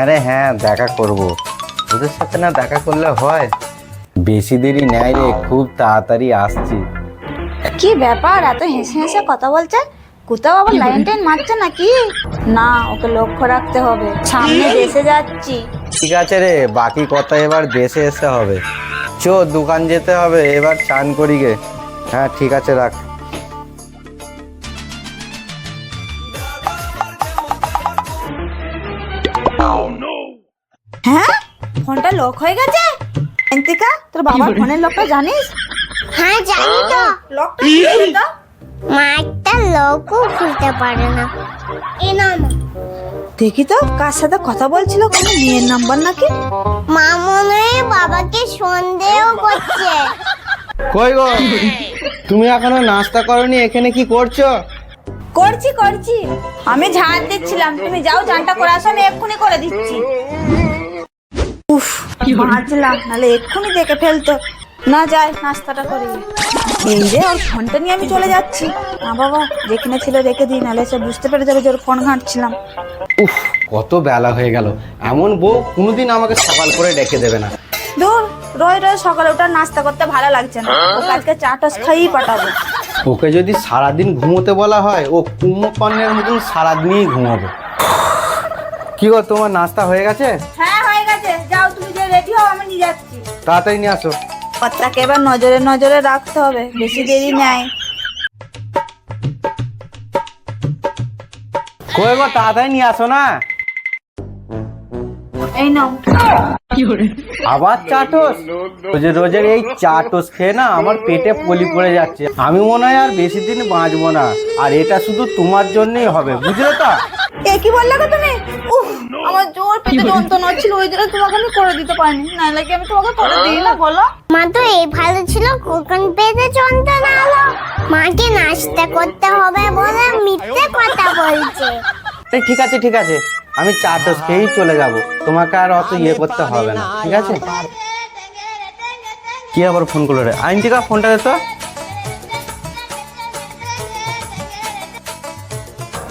হ্যাঁ রে হ্যাঁ, দেখা করব। ওদের সাথে না দেখা করলে হয়? বেশি দেরি নেয় রে, খুব তাড়াতাড়ি আসছি। কি ব্যাপার, এত হেসে হেসে কথা বলছে? কোথাও আবার লাইন টাইন মারছে নাকি? না, ওকে লক্ষ্য রাখতে হবে, সামনে দেশে যাচ্ছি। ঠিক আছে রে, বাকি কথা এবার দেশে এসে হবে। চো, দোকান যেতে হবে, এবার চান করি গে। হ্যাঁ ঠিক আছে, রাখ। হ্যাঁ, ফোনটা লক হয়ে গেছে। অন্তিকা, তোর বাবার ফোনের লকটা জানিস? হ্যাঁ জানি তো। লকটা খুলে দে তো। মা একটা লোকও খুলতে পারে না। এ নাম দেখি তো কার সাথে কথা বলছিল, কোনো মেয়ের নাম্বার নাকি? মা মনে হয় বাবাকে সন্দেহ করছে। কই গো, তুমি এখনো নাস্তা করনি, এখানে কি করছো? করছি, আমি ঝাড় দিচ্ছিলাম। তুমি যাও, চানটা করে আসো, আমি এক্ষুনি করে দিচ্ছি। উফ, বাঁচলাম, নাহলে এক্ষুনি দেখে ফেলতো। না, যাই নাস্তাটা করি। এই রে, ওর ফোনটা নিয়ে আমি চলে যাচ্ছি। না বাবা, যেখানে ছিল রেখে দিই, নাহলে সে বুঝতে পেরে যাবে যে ওর ফোন ঘাঁটছিলাম। উফ, কত বেলা হয়ে গেল। এমন বউ কোনোদিন আমাকে সকাল করে ডেকে দেবে না। দূর, রোজ রোজ সকালে ওটা নাস্তা করতে ভালো লাগছে না। ওকে আজকে চা টাস খাইয়েই পাঠাবো। ওকে যদি সারাদিন ঘুমোতে বলা হয়, ও কুম্ভকর্ণের মতন সারাদিনই ঘুমাবে। কি গো, তোমার নাস্তা হয়ে গেছে? হ্যাঁ, হয়ে গেছে। যাও, তুমি যে রেডি হও, আমি নিয়ে যাচ্ছি। তাড়াতাড়ি নিয়ে আসো। কর্তাকে এবার নজরে নজরে রাখতে হবে, বেশি দেরি নাই। কই গো, তাড়াতাড়ি নিয়ে আসো না। এই নাও। আবার চাটোস? রোজের এই চাটোস খেয়ে না আমার পেটে পলি পড়ে যাচ্ছে। আমি মনে হয় আর বেশি দিন বাঁচবো না। আর এটা শুধু তোমার জন্যই হবে, বুঝলে তো? এ কি বললে গো তুমি? উফ, আমার জোর পেটে যন্ত্রণা হচ্ছিল, ওই জন্য তোমাকে আমি করে দিতে পারিনি। নাহলে কি আমি তোমাকে করে দিই না, বলো? মা তো এই ভালো ছিল, কখন পেতে যন্ত্রণা হলো। মাকে নাস্তা করতে হবে বলে মিথ্যে কথা বলছে। এই ঠিক আছে ঠিক আছে, আমি চাটোস খেয়েই চলে যাব। তোমাকে আর অত ইয়ে করতে হবে না, ঠিক আছে? কি আবার ফোন করলো রে? আইনটিকা, ফোনটা দে তো।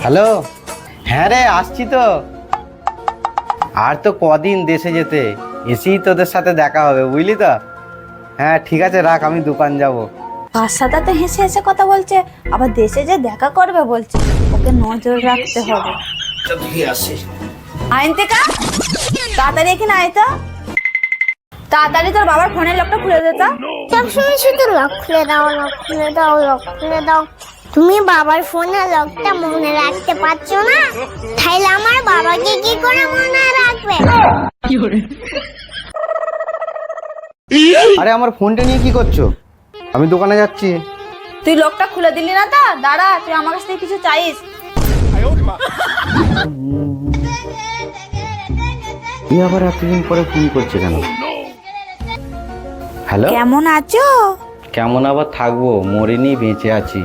হ্যালো, হ্যাঁ রে, আসছি তো। আর তো কদিন দেশে যেতে, এসেই তোদের সাথে দেখা হবে, বুঝলি তো? হ্যাঁ ঠিক আছে, রাখ, আমি দোকান যাব। কার সাথে তো হেসে হেসে কথা বলছে, আবার দেশে যে দেখা করবে বলছে। ওকে নজর রাখতে হবে। আইনতিকা, তাড়াতাড়ি এখানে আয় তো। তাড়াতাড়ি তোর বাবার ফোনের লকটা খুলে দে তো। সবসময় শুধু লক খুলে দাও, লক খুলে দাও, লক খুলে দাও। তুমি বাবার ফোনের লকটা মনে রাখতে পারছো না? তাইলে আমার বাবাকে কি করে মনে রাখবে? আরে, আমার ফোনটা নিয়ে কি করছো? আমি দোকানে যাচ্ছি। তুই লকটা খুলে দিলি না তো? দাঁড়া, তুই আমার কাছ থেকে কিছু চাইস। তুই আবার এতদিন পরে ফোন করছে কেন? হ্যালো, কেমন আছো? কেমন আবার থাকবো, মরিনি, বেঁচে আছি।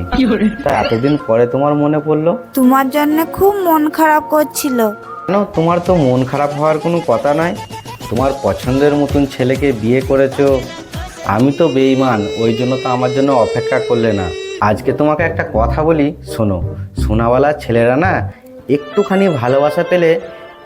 তা এতদিন পরে তোমার মনে পড়লো? তোমার জন্য খুব মন খারাপ করছিল। কেন, তোমার তো মন খারাপ হওয়ার কোনো কথা নয়। তোমার পছন্দের মতন ছেলেকে বিয়ে করেছো। আমি তো বেঈমান, ওই জন্য তো আমার জন্য অপেক্ষা করলে না। আজকে তোমাকে একটা কথা বলি, শোনো। সোনাওয়ালার ছেলেরা না একটুখানি ভালোবাসা পেলে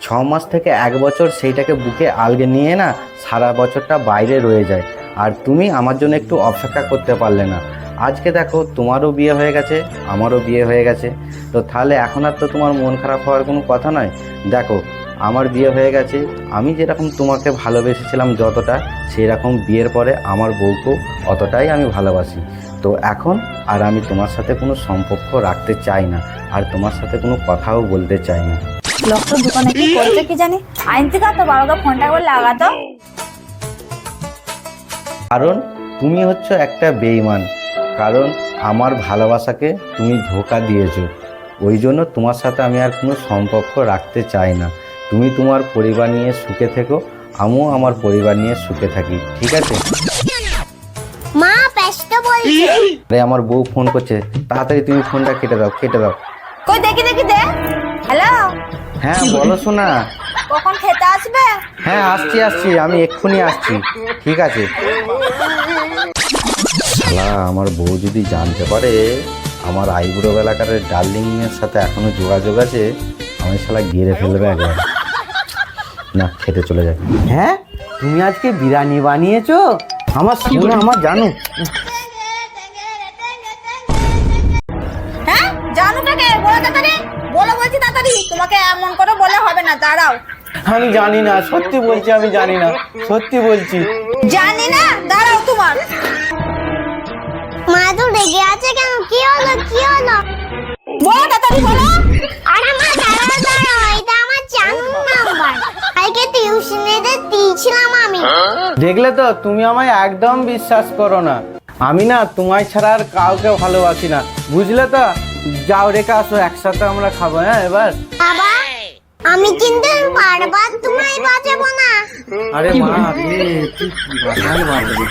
6 মাস থেকে 1 বছর সেইটাকে বুকে আলগে নিয়ে না সারা বছরটা বাইরে রয়ে যায়। আর তুমি আমার জন্য একটু অপেক্ষা করতে পারলে না। আজকে দেখো, তোমারও বিয়ে হয়ে গেছে, আমারও বিয়ে হয়ে গেছে। তো তাহলে এখন আর তো তোমার মন খারাপ হওয়ার কোনো কথা নয়। দেখো, আমার বিয়ে হয়ে গেছে। আমি যেরকম তোমাকে ভালোবেসেছিলাম যতটা, সেই রকম বিয়ের পরে আমার বউকেও অতটাই আমি ভালোবাসি। তো এখন আর আমি তোমার সাথে কোনো সম্পর্ক রাখতে চাই না, আর তোমার সাথে কোনো কথাও বলতে চাই না। লোকটা দোকানে কি করছে কি জানি। আইনতিকা, তো বাবাকে ফোনটা একবার লাগাতো। কারণ তুমি হচ্ছে একটা বেঈমান। কারণ আমার ভালোবাসাকে তুমি ধোঁকা দিয়েছো। ওই জন্য তোমার সাথে আমি আর কোনো সম্পর্ক রাখতে চাই না। তুমি তোমার পরিবার নিয়ে সুখে থেকো, আমিও আমার পরিবার নিয়ে সুখে থাকি, ঠিক আছে? মা ব্যস্ত বলছে। আরে, আমার বউ ফোন করছে, তাড়াতাড়ি তুমি ফোনটা কেটে দাও, কেটে দাও। কই দেখি দেখি দে। হ্যালো, হ্যাঁ বলো শোনা। কখন খেতে আসবে? হ্যাঁ আসছি, আমি এক্ষুনি আসছি, ঠিক আছে? শালা, আমার বউ যদি জানতে পারে আমার আইবুড়ো এলাকার ডার্লিং এর সাথে এখনো যোগাযোগ আছে, আমি শালা গিরে ফেলবে একবার। না খেতে চলে যাবে। হ্যাঁ তুমি আজকে বিরিয়ানি বানিয়েছো? আমার শোনো, আমার জানো। হ্যাঁ জানুটাকে বলো তাড়াতাড়ি, বলো বলছি তাড়াতাড়ি। তোমাকে এমন করে বলে হবে না, দাঁড়াও। আমি জানি না, সত্যি বলছি আমি জানি না, সত্যি বলছি। জানি না, দাঁড়াও তোমার। মা তো রেগে আছে কেন? কি হলো কি হলো? বলো তাড়াতাড়ি বলো। আরে মা দাঁড়াও দাঁড়াও, এটা আমার চ্যানেল নাম্বার। কালকে টিউশনে দিয়েছিলাম আমি। দেখলে তো, তুমি আমায় একদম বিশ্বাস করো না। আমি না তোমায় ছাড়া আর কাউকে ভালোবাসি না, বুঝলে তো? যাও রেখে আসো, একসাথে আমরা খাবো। হ্যাঁ এবার। বাবা আমি কিন্তু বারবার তোমায় বাঁচাবো না। আরে মা, তুই কি বাঁচাই বাঁচাবি।